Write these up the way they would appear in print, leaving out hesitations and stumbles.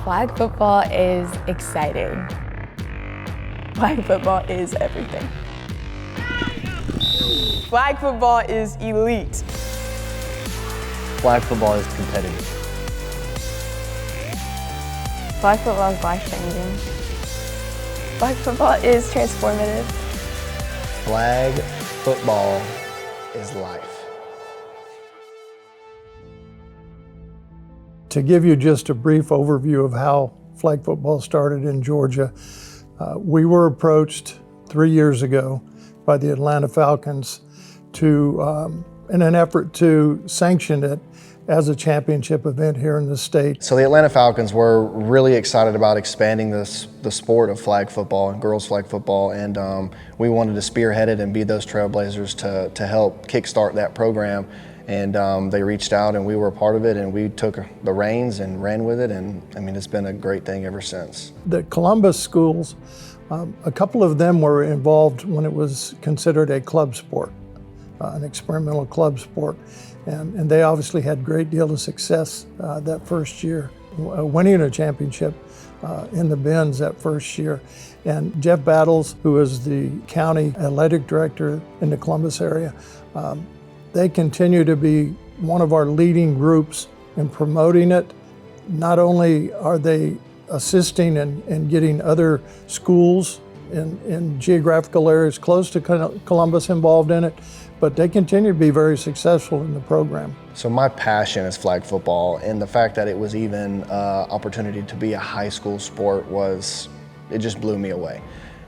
Flag football is exciting. Flag football is everything. Flag football is elite. Flag football is competitive. Flag football is life-changing. Flag football is transformative. Flag football is life. To give you just a brief overview of how flag football started in Georgia, we were approached 3 years ago by the Atlanta Falcons in an effort to sanction it as a championship event here in the state. So the Atlanta Falcons were really excited about expanding the sport of flag football and girls flag football, and we wanted to spearhead it and be those trailblazers to help kickstart that program. And they reached out and we were a part of it, and we took the reins and ran with it, and I mean, it's been a great thing ever since. The Columbus schools, a couple of them were involved when it was considered a club sport, an experimental club sport. And they obviously had a great deal of success that first year, winning a championship in the Benz that first year. And Jeff Battles, who is the county athletic director in the Columbus area, they continue to be one of our leading groups in promoting it. Not only are they assisting in getting other schools in geographical areas close to Columbus involved in it, but they continue to be very successful in the program. So my passion is flag football, and the fact that it was even an opportunity to be a high school sport it just blew me away.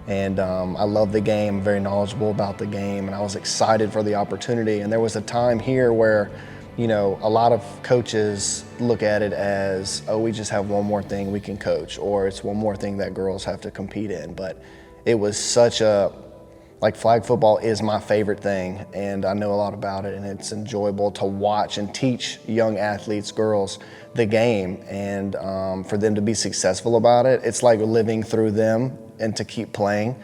And I love the game, very knowledgeable about the game, and I was excited for the opportunity. And there was a time here where, you know, a lot of coaches look at it as, oh, we just have one more thing we can coach, or it's one more thing that girls have to compete in. But it was like flag football is my favorite thing, and I know a lot about it, and it's enjoyable to watch and teach young athletes, girls, the game, and for them to be successful about it, it's like living through them and to keep playing.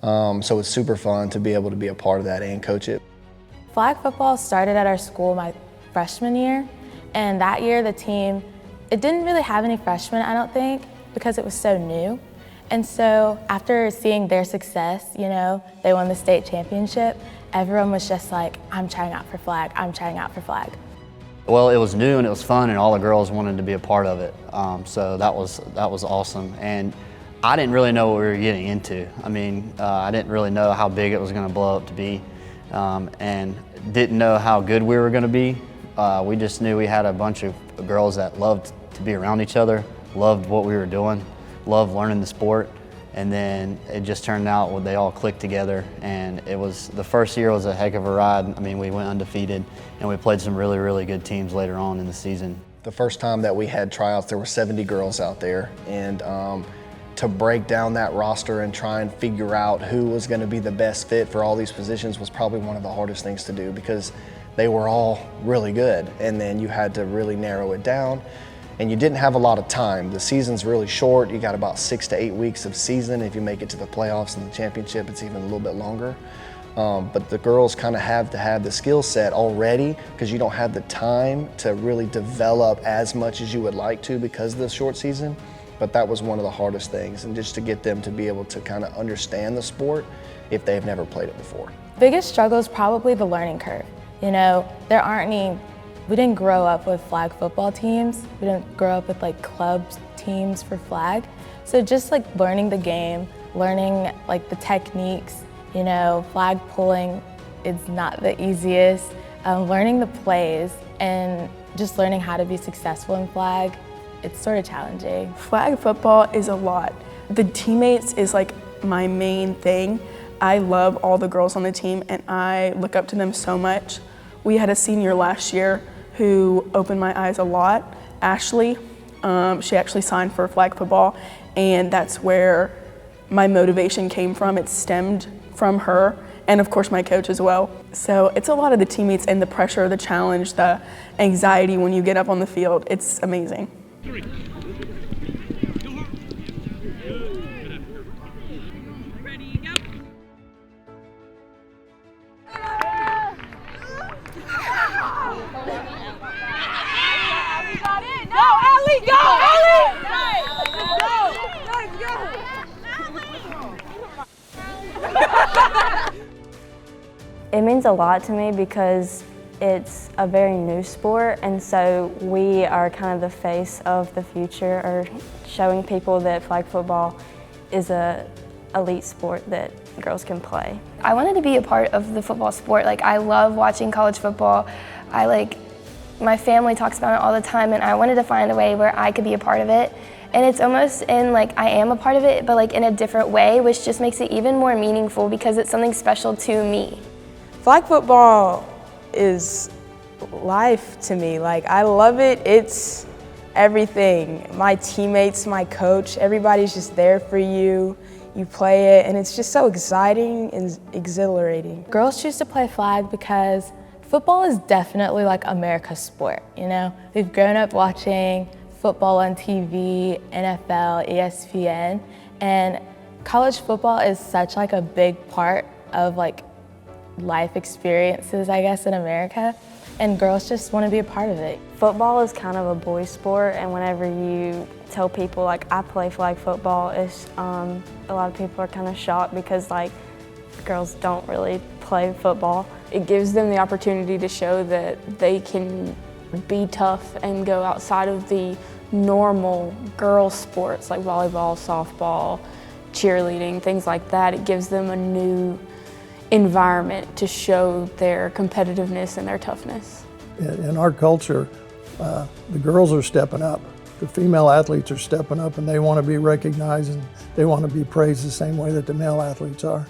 So it's super fun to be able to be a part of that and coach it. Flag football started at our school my freshman year, and that year the team, it didn't really have any freshmen, I don't think, because it was so new. And so after seeing their success, you know, they won the state championship, everyone was just like, I'm trying out for flag, I'm trying out for flag. Well, it was new and it was fun, and all the girls wanted to be a part of it. So that was awesome. And I didn't really know what we were getting into. I mean, I didn't really know how big it was gonna blow up to be, and didn't know how good we were gonna be. We just knew we had a bunch of girls that loved to be around each other, loved what we were doing, loved learning the sport, and then it just turned out they all clicked together, and the first year was a heck of a ride. I mean, we went undefeated, and we played some really, really good teams later on in the season. The first time that we had tryouts, there were 70 girls out there, and to break down that roster and try and figure out who was gonna be the best fit for all these positions was probably one of the hardest things to do, because they were all really good, and then you had to really narrow it down. And you didn't have a lot of time. The season's really short. You got about 6 to 8 weeks of season. If you make it to the playoffs and the championship, it's even a little bit longer. But the girls kind of have to have the skill set already, because you don't have the time to really develop as much as you would like to because of the short season. But that was one of the hardest things, and just to get them to be able to kind of understand the sport if they've never played it before. Biggest struggle is probably the learning curve. You know, we didn't grow up with flag football teams. We didn't grow up with like club teams for flag. So just like learning the game, learning like the techniques, you know, flag pulling is not the easiest. Learning the plays and just learning how to be successful in flag, it's sort of challenging. Flag football is a lot. The teammates is like my main thing. I love all the girls on the team, and I look up to them so much. We had a senior last year who opened my eyes a lot. Ashley, she actually signed for flag football, and that's where my motivation came from. It stemmed from her, and of course my coach as well. So it's a lot of the teammates and the pressure, the challenge, the anxiety when you get up on the field. It's amazing. Go, Ellie! Go, Ellie! a lot to me because it's a very new sport, and so we are kind of the face of the future, or showing people that flag football is a elite sport that girls can play. I wanted to be a part of the football sport. Like, I love watching college football. My family talks about it all the time, and I wanted to find a way where I could be a part of it. And it's almost in I am a part of it, but in a different way, which just makes it even more meaningful because it's something special to me. Flag football is life to me. I love it. It's everything. My teammates, my coach, everybody's just there for you. You play it, and it's just so exciting and exhilarating. Girls choose to play flag because football is definitely America's sport, We've grown up watching football on TV, NFL, ESPN, and college football is such a big part of life experiences, I guess, in America, and girls just want to be a part of it. Football is kind of a boys' sport, and whenever you tell people I play flag football, it's a lot of people are kind of shocked because girls don't really play football. It gives them the opportunity to show that they can be tough and go outside of the normal girls' sports like volleyball, softball, cheerleading, things like that. It gives them a new environment to show their competitiveness and their toughness. In our culture, the girls are stepping up. The female athletes are stepping up, and they want to be recognized and they want to be praised the same way that the male athletes are.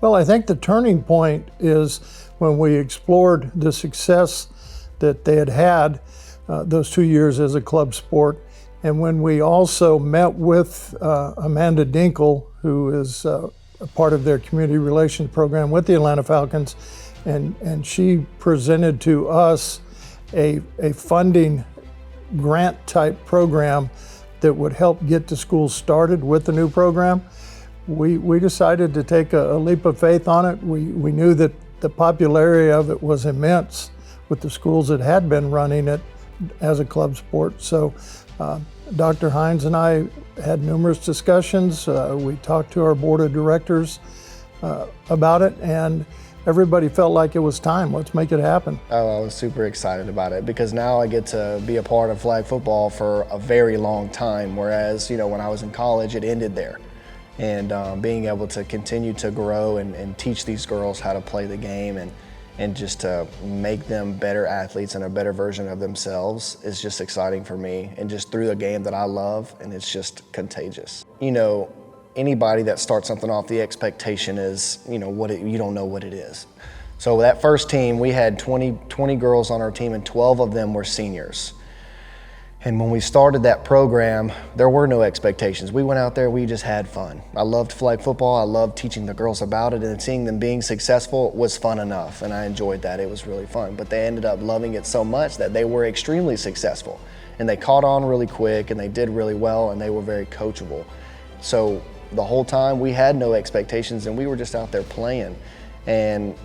Well, I think the turning point is when we explored the success that they had those 2 years as a club sport, and when we also met with Amanda Dinkle, who is a part of their community relations program with the Atlanta Falcons, and she presented to us a funding grant type program that would help get the schools started with the new program. We decided to take a leap of faith on it. We knew that the popularity of it was immense with the schools that had been running it as a club sport. So Dr. Hines and I had numerous discussions. We talked to our board of directors about it, and everybody felt like it was time. Let's make it happen. Oh, I was super excited about it because now I get to be a part of flag football for a very long time, whereas when I was in college, it ended there. And being able to continue to grow and teach these girls how to play the game and just to make them better athletes and a better version of themselves is just exciting for me, and just through a game that I love, and it's just contagious. Anybody that starts something off, the expectation is, you don't know what it is. So that first team, we had 20 girls on our team, and 12 of them were seniors. And when we started that program, there were no expectations. We went out there, we just had fun. I loved flag football, I loved teaching the girls about it, and seeing them being successful was fun enough, and I enjoyed that. It was really fun. But they ended up loving it so much that they were extremely successful. And they caught on really quick, and they did really well, and they were very coachable. So the whole time we had no expectations, and we were just out there playing. And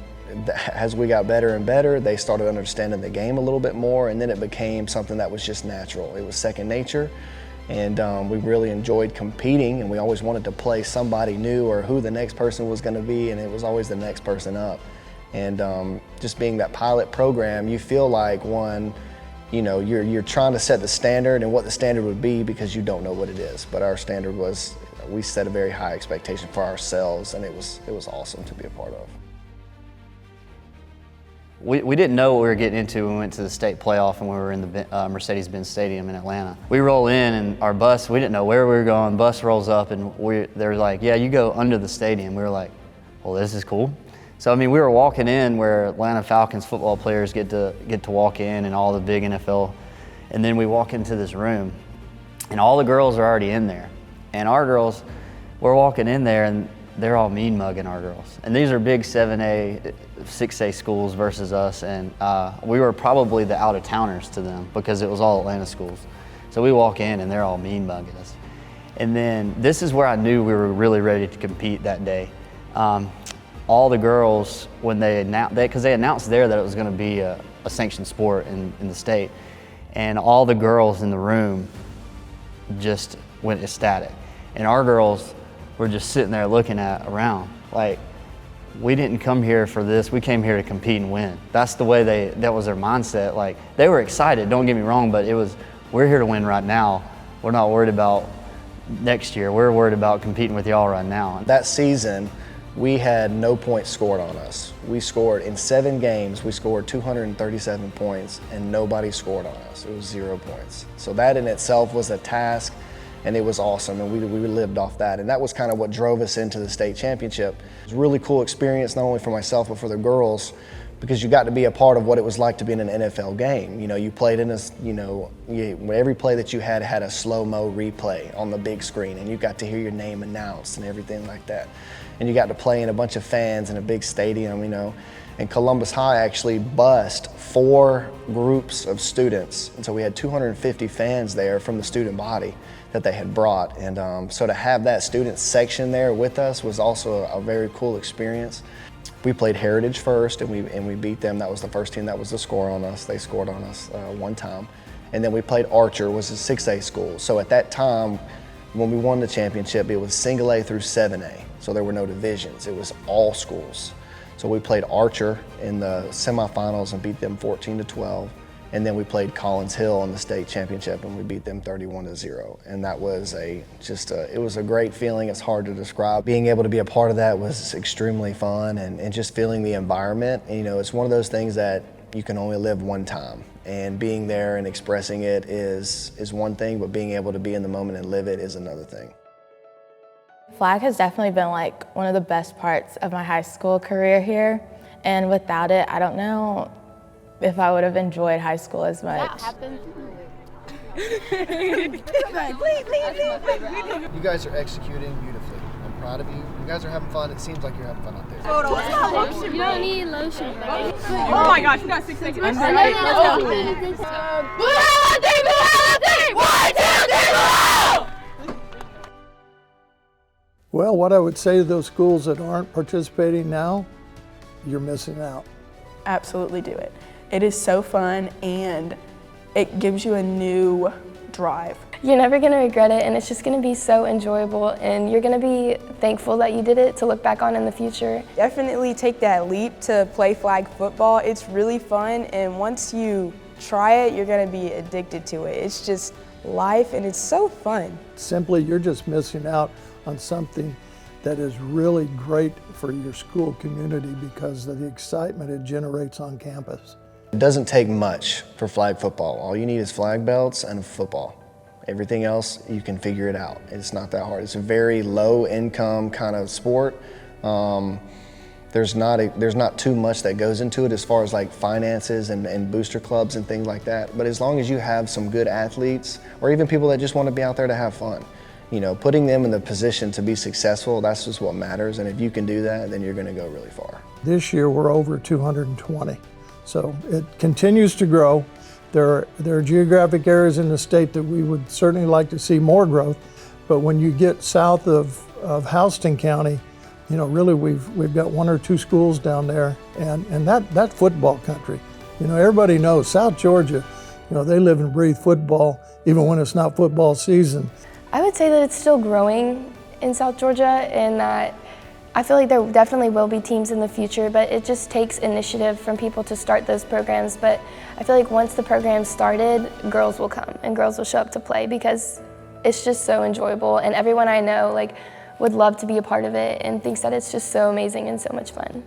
as we got better and better, they started understanding the game a little bit more, and then it became something that was just natural. It was second nature, and we really enjoyed competing, and we always wanted to play somebody new or who the next person was going to be, and it was always the next person up. And just being that pilot program, you feel like you're trying to set the standard and what the standard would be because you don't know what it is. But our standard was, we set a very high expectation for ourselves, and it was awesome to be a part of. We didn't know what we were getting into when we went to the state playoff and we were in the Mercedes-Benz Stadium in Atlanta. We roll in and our bus, we didn't know where we were going. Bus rolls up and they're like, yeah, you go under the stadium. We were like, well, this is cool. So, we were walking in where Atlanta Falcons football players get to walk in and all the big NFL. And then we walk into this room and all the girls are already in there. And our girls, we're walking in there and they're all mean mugging our girls. And these are big 7A, 6A schools versus us. And we were probably the out-of-towners to them because it was all Atlanta schools. So we walk in and they're all mean mugging us. And then this is where I knew we were really ready to compete that day. All the girls, when they announced, because they announced there that it was going to be a sanctioned sport in the state, and all the girls in the room just went ecstatic. And our girls, were just sitting there looking at around. Like, we didn't come here for this, we came here to compete and win. That's the way that was their mindset. Like, they were excited, don't get me wrong, but it was, we're here to win right now. We're not worried about next year, we're worried about competing with y'all right now. That season, we had no points scored on us. We scored, in 7 games, we scored 237 points and nobody scored on us. It was 0 points. So that in itself was a task, and it was awesome, and we lived off that. And that was kind of what drove us into the state championship. It was a really cool experience, not only for myself, but for the girls, because you got to be a part of what it was like to be in an NFL game. You know, you played in a, every play that you had a slow-mo replay on the big screen, and you got to hear your name announced and everything like that. And you got to play in a bunch of fans in a big stadium, And Columbus High actually bused 4 groups of students. And so we had 250 fans there from the student body that they had brought. And so to have that student section there with us was also a very cool experience. We played Heritage first, and we beat them. That was the first team that was to score on us. They scored on us 1 time. And then we played Archer, was a 6A school. So at that time, when we won the championship, it was single A through 7A. So there were no divisions, it was all schools. So we played Archer in the semifinals and beat them 14-12. And then we played Collins Hill in the state championship, and we beat them 31-0. And that was it was a great feeling. It's hard to describe. Being able to be a part of that was extremely fun, and just feeling the environment. And, it's one of those things that you can only live one time. And being there and expressing it is one thing, but being able to be in the moment and live it is another thing. Flag has definitely been like one of the best parts of my high school career here. And without it, I don't know if I would have enjoyed high school as much. That happens. You guys are executing beautifully. I'm proud of you. You guys are having fun. It seems like you're having fun out there. You don't need lotion, buddy. Oh my gosh, we got 6 seconds. Let's go. Well, what I would say to those schools that aren't participating now, you're missing out. Absolutely do it. It is so fun, and it gives you a new drive. You're never gonna regret it, and it's just gonna be so enjoyable, and you're gonna be thankful that you did it to look back on in the future. Definitely take that leap to play flag football. It's really fun, and once you try it, you're gonna be addicted to it. It's just life, and it's so fun. Simply, you're just missing out on something that is really great for your school community because of the excitement it generates on campus. It doesn't take much for flag football. All you need is flag belts and football. Everything else, you can figure it out. It's not that hard. It's a very low income kind of sport. There's not too much that goes into it as far as like finances and booster clubs and things like that. But as long as you have some good athletes, or even people that just want to be out there to have fun, putting them in the position to be successful, that's just what matters. And if you can do that, then you're going to go really far. This year, we're over 220. So it continues to grow. There are geographic areas in the state that we would certainly like to see more growth. But when you get south of Hughston County, really we've got 1 or 2 schools down there, and that football country. Everybody knows South Georgia, they live and breathe football, even when it's not football season. I would say that it's still growing in South Georgia, and that I feel like there definitely will be teams in the future, but it just takes initiative from people to start those programs. But I feel like once the program's started, girls will come and girls will show up to play because it's just so enjoyable, and everyone I know would love to be a part of it and thinks that it's just so amazing and so much fun.